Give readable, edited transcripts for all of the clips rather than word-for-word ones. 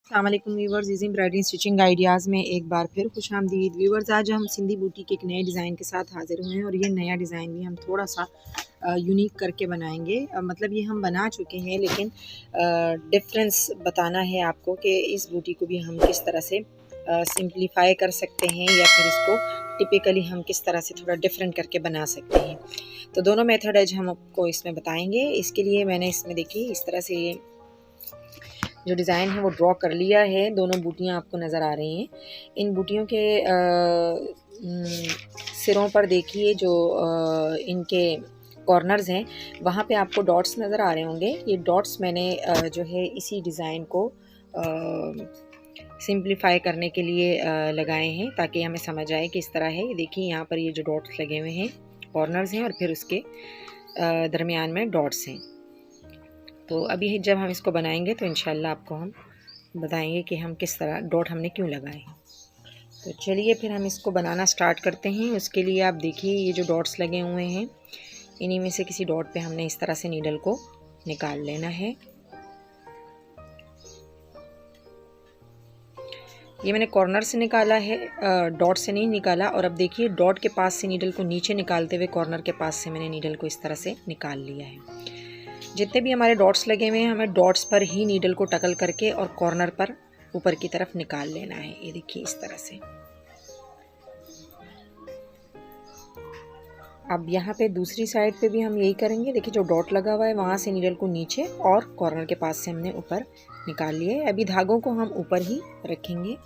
अस्सलाम वालेकुम viewers, easy embroidery stitching ideas में एक बार फिर खुशामदीद। व्यूवर्स, आज हम सिंधी बूटी के एक नए डिज़ाइन के साथ हाज़िर हुए हैं और ये नया डिज़ाइन भी हम थोड़ा सा यूनिक करके बनाएंगे। मतलब ये हम बना चुके हैं लेकिन डिफरेंस बताना है आपको कि इस बूटी को भी हम किस तरह से सिंप्लीफाई कर सकते हैं या फिर इसको टिपिकली हम किस तरह से थोड़ा डिफरेंट करके बना सकते हैं। तो दोनों मेथड आज हम आपको इसमें बताएंगे। इसके लिए मैंने इसमें देखिए इस तरह से ये जो डिज़ाइन है वो ड्रॉ कर लिया है। दोनों बूटियाँ आपको नज़र आ रही हैं। इन बूटियों के सिरों पर देखिए जो इनके कॉर्नर्स हैं वहाँ पे आपको डॉट्स नज़र आ रहे होंगे। ये डॉट्स मैंने जो है इसी डिज़ाइन को सिंप्लीफाई करने के लिए लगाए हैं ताकि हमें समझ आए कि इस तरह है। देखिए यहाँ पर ये जो डॉट्स लगे हुए हैं कॉर्नर्स हैं और फिर उसके दरमियान में डॉट्स हैं। तो अभी जब हम इसको बनाएंगे तो इंशाल्लाह आपको हम बताएंगे कि हम किस तरह डॉट हमने क्यों लगाए हैं। तो चलिए फिर हम इसको बनाना स्टार्ट करते हैं। उसके लिए आप देखिए ये जो डॉट्स लगे हुए हैं इन्हीं में से किसी डॉट पे हमने इस तरह से नीडल को निकाल लेना है। ये मैंने कॉर्नर से निकाला है, डॉट से नहीं निकाला। और अब देखिए डॉट के पास से नीडल को नीचे निकालते हुए कॉर्नर के पास से मैंने नीडल को इस तरह से निकाल लिया है। जितने भी हमारे डॉट्स लगे हुए हैं हमें डॉट्स पर ही नीडल को टकल करके और कॉर्नर पर ऊपर की तरफ निकाल लेना है। ये देखिए इस तरह से। अब यहाँ पे दूसरी साइड पे भी हम यही करेंगे। देखिए जो डॉट लगा हुआ है वहाँ से नीडल को नीचे और कॉर्नर के पास से हमने ऊपर निकाल लिए। अभी धागों को हम ऊपर ही रखेंगे।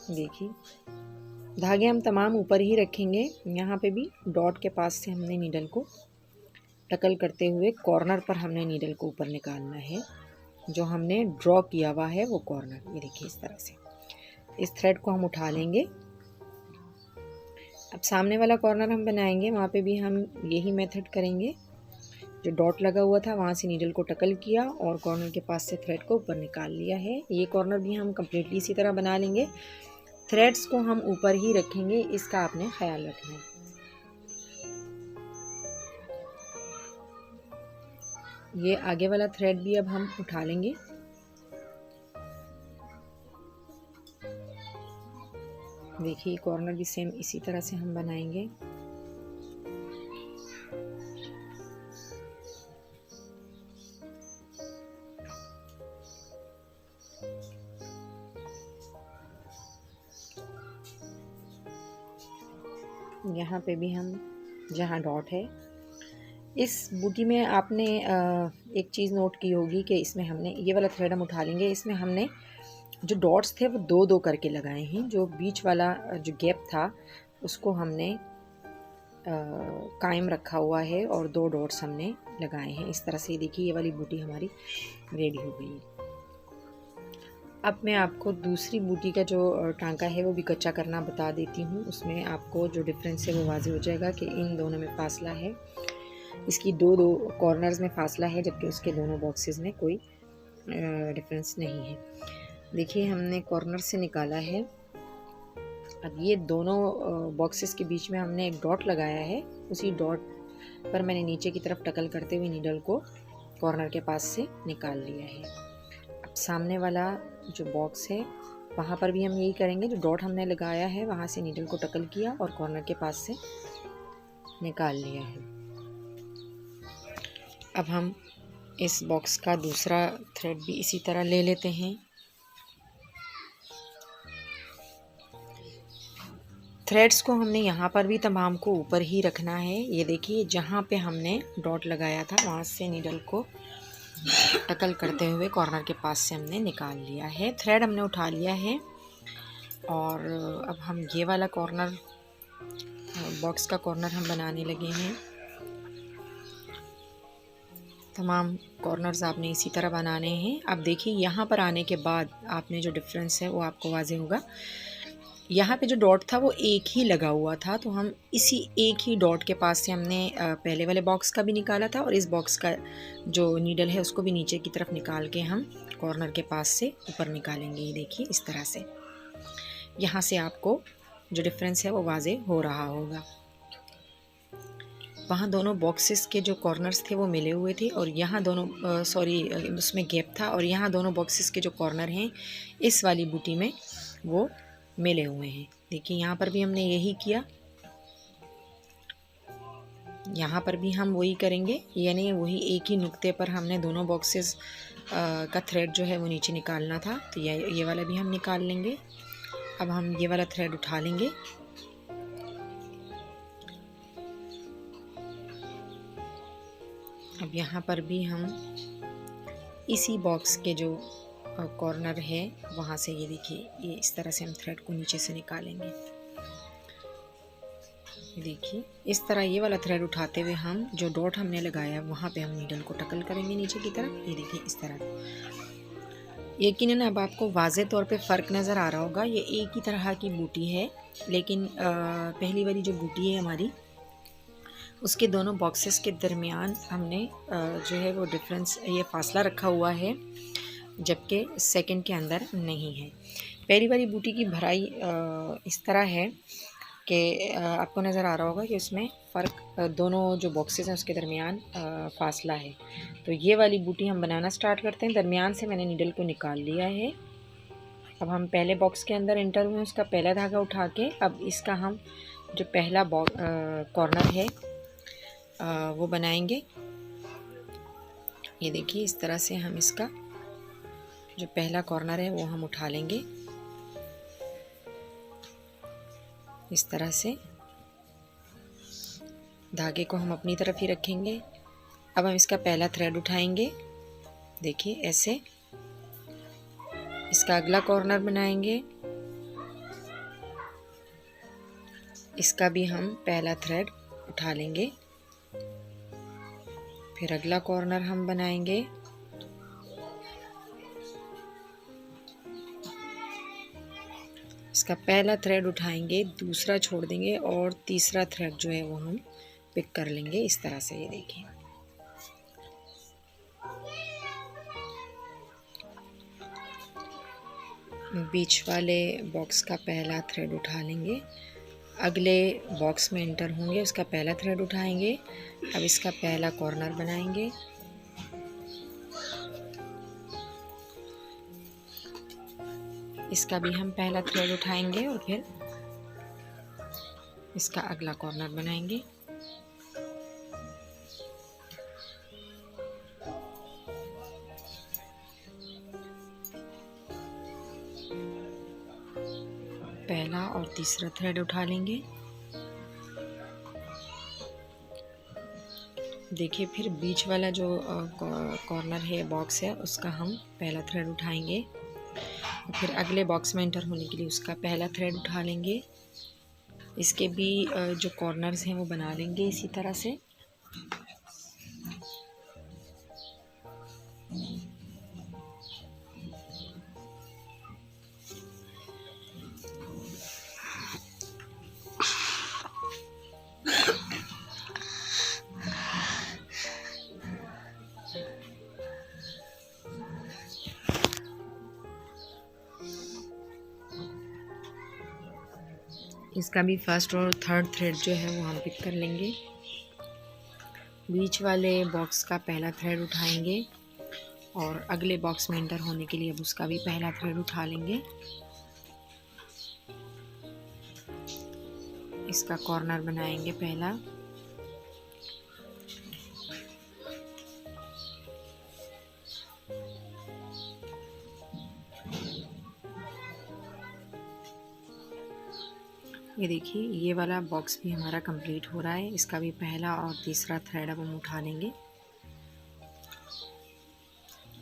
देखिए धागे हम तमाम ऊपर ही रखेंगे। यहाँ पे भी डॉट के पास से हमने नीडल को टकल करते हुए कॉर्नर पर हमने नीडल को ऊपर निकालना है। जो हमने ड्रॉ किया हुआ है वो कॉर्नर, ये देखिए इस तरह से। इस थ्रेड को हम उठा लेंगे। अब सामने वाला कॉर्नर हम बनाएंगे, वहाँ पे भी हम यही मेथड करेंगे। जो डॉट लगा हुआ था वहाँ से नीडल को टकल किया और कॉर्नर के पास से थ्रेड को ऊपर निकाल लिया है। ये कॉर्नर भी हम कम्प्लीटली इसी तरह बना लेंगे। थ्रेड्स को हम ऊपर ही रखेंगे, इसका आपने ख्याल रखना है। ये आगे वाला थ्रेड भी अब हम उठा लेंगे। देखिए कॉर्नर भी सेम इसी तरह से हम बनाएंगे। यहाँ पे भी हम जहाँ डॉट है, इस बूटी में आपने एक चीज़ नोट की होगी कि इसमें हमने ये वाला थ्रेड हम उठा लेंगे। इसमें हमने जो डॉट्स थे वो दो दो करके लगाए हैं। जो बीच वाला जो गैप था उसको हमने कायम रखा हुआ है और दो डॉट्स हमने लगाए हैं इस तरह से। देखिए ये वाली बूटी हमारी रेडी हो गई है। अब मैं आपको दूसरी बूटी का जो टांका है वो भी कच्चा करना बता देती हूँ। उसमें आपको जो डिफरेंस है वो वाज़ेह हो जाएगा कि इन दोनों में फासला है। इसकी दो कॉर्नर्स में फासला है जबकि उसके दोनों बॉक्सेस में कोई डिफरेंस नहीं है। देखिए हमने कॉर्नर से निकाला है। अब ये दोनों बॉक्सेस के बीच में हमने एक डॉट लगाया है। उसी डॉट पर मैंने नीचे की तरफ टकल करते हुए नीडल को कॉर्नर के पास से निकाल लिया है। अब सामने वाला जो बॉक्स है वहाँ पर भी हम यही करेंगे। जो डॉट हमने लगाया है वहाँ से नीडल को टकल किया और कॉर्नर के पास से निकाल लिया है। अब हम इस बॉक्स का दूसरा थ्रेड भी इसी तरह ले लेते हैं। थ्रेड्स को हमने यहाँ पर भी तमाम को ऊपर ही रखना है। ये देखिए जहाँ पे हमने डॉट लगाया था वहाँ से नीडल को टकल करते हुए कॉर्नर के पास से हमने निकाल लिया है। थ्रेड हमने उठा लिया है और अब हम ये वाला कॉर्नर, बॉक्स का कॉर्नर हम बनाने लगे हैं। तमाम कॉर्नर्स आपने इसी तरह बनाने हैं। अब देखिए यहाँ पर आने के बाद आपने जो डिफरेंस है वो आपको वाज़ेह होगा। यहाँ पे जो डॉट था वो एक ही लगा हुआ था, तो हम इसी एक ही डॉट के पास से हमने पहले वाले बॉक्स का भी निकाला था और इस बॉक्स का जो नीडल है उसको भी नीचे की तरफ निकाल के हम कॉर्नर के पास से ऊपर निकालेंगे। ये देखिए इस तरह से। यहाँ से आपको जो डिफरेंस है वो वाज़ेह हो रहा होगा। वहाँ दोनों बॉक्सेस के जो कॉर्नर्स थे वो मिले हुए थे और यहाँ दोनों उसमें गैप था और यहाँ दोनों बॉक्सेस के जो कॉर्नर हैं इस वाली बूटी में वो मिले हुए हैं। देखिए यहाँ पर भी हमने यही किया, यहाँ पर भी हम वही करेंगे, यानी वही एक ही नुक्ते पर हमने दोनों बॉक्सेस का थ्रेड जो है वो नीचे निकालना था। तो ये वाला भी हम निकाल लेंगे। अब हम ये वाला थ्रेड उठा लेंगे, अब यहाँ पर भी हम इसी बॉक्स के जो कॉर्नर है वहाँ से ये देखिए, ये इस तरह से हम थ्रेड को नीचे से निकालेंगे। देखिए इस तरह ये वाला थ्रेड उठाते हुए हम जो डॉट हमने लगाया वहाँ पे हम नीडल को टकल करेंगे नीचे की तरफ। ये देखिए इस तरह। यकीनन अब आपको वाज़े तौर पे फ़र्क नज़र आ रहा होगा। ये एक ही तरह की बूटी है, लेकिन पहली वाली जो बूटी है हमारी उसके दोनों बॉक्सेस के दरमियान हमने जो है वो डिफरेंस, ये फासला रखा हुआ है, जबकि सेकंड के अंदर नहीं है। पहली वाली बूटी की भराई इस तरह है कि आपको नज़र आ रहा होगा कि उसमें फ़र्क दोनों जो बॉक्सेस हैं उसके दरमियान फासला है। तो ये वाली बूटी हम बनाना स्टार्ट करते हैं। दरमियान से मैंने नीडल को निकाल लिया है। अब हम पहले बॉक्स के अंदर एंटर हुए, उसका पहला धागा उठा के अब इसका हम जो पहला कॉर्नर है वो बनाएंगे। ये देखिए इस तरह से हम इसका जो पहला कॉर्नर है वो हम उठा लेंगे इस तरह से। धागे को हम अपनी तरफ ही रखेंगे। अब हम इसका पहला थ्रेड उठाएंगे, देखिए ऐसे। इसका अगला कॉर्नर बनाएंगे, इसका भी हम पहला थ्रेड उठा लेंगे। फिर अगला कॉर्नर हम बनाएंगे, इसका पहला थ्रेड उठाएंगे, दूसरा छोड़ देंगे और तीसरा थ्रेड जो है वो हम पिक कर लेंगे इस तरह से। ये देखिए बीच वाले बॉक्स का पहला थ्रेड उठा लेंगे, अगले बॉक्स में एंटर होंगे, उसका पहला थ्रेड उठाएंगे। अब इसका पहला कॉर्नर बनाएंगे, इसका भी हम पहला थ्रेड उठाएंगे और फिर इसका अगला कॉर्नर बनाएंगे। पहला और तीसरा थ्रेड उठा लेंगे। देखिए फिर बीच वाला जो कॉर्नर है, बॉक्स है, उसका हम पहला थ्रेड उठाएंगे। फिर अगले बॉक्स में एंटर होने के लिए उसका पहला थ्रेड उठा लेंगे। इसके भी जो कॉर्नर्स हैं वो बना लेंगे इसी तरह से। इसका भी फर्स्ट और थर्ड थ्रेड जो है वो हम पिक कर लेंगे। बीच वाले बॉक्स का पहला थ्रेड उठाएंगे और अगले बॉक्स में एंटर होने के लिए अब उसका भी पहला थ्रेड उठा लेंगे। इसका कॉर्नर बनाएंगे पहला, ये देखिए ये वाला बॉक्स भी हमारा कंप्लीट हो रहा है। इसका भी पहला और तीसरा थ्रेड अब हम उठा लेंगे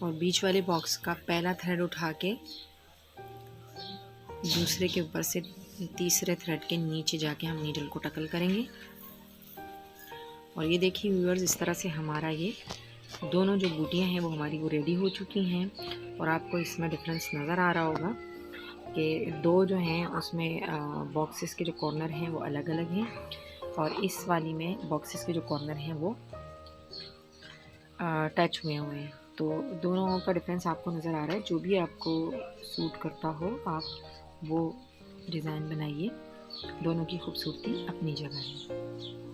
और बीच वाले बॉक्स का पहला थ्रेड उठा के दूसरे के ऊपर से तीसरे थ्रेड के नीचे जाके हम नीडल को टकल करेंगे। और ये देखिए व्यूअर्स, इस तरह से हमारा ये दोनों जो बूटियां हैं वो हमारी वो रेडी हो चुकी हैं। और आपको इसमें डिफरेंस नज़र आ रहा होगा कि दो जो हैं उसमें बॉक्सेस के जो कॉर्नर हैं वो अलग अलग हैं और इस वाली में बॉक्सेस के जो कॉर्नर हैं वो टच हुए हैं। तो दोनों का डिफरेंस आपको नज़र आ रहा है। जो भी आपको सूट करता हो आप वो डिज़ाइन बनाइए, दोनों की खूबसूरती अपनी जगह है।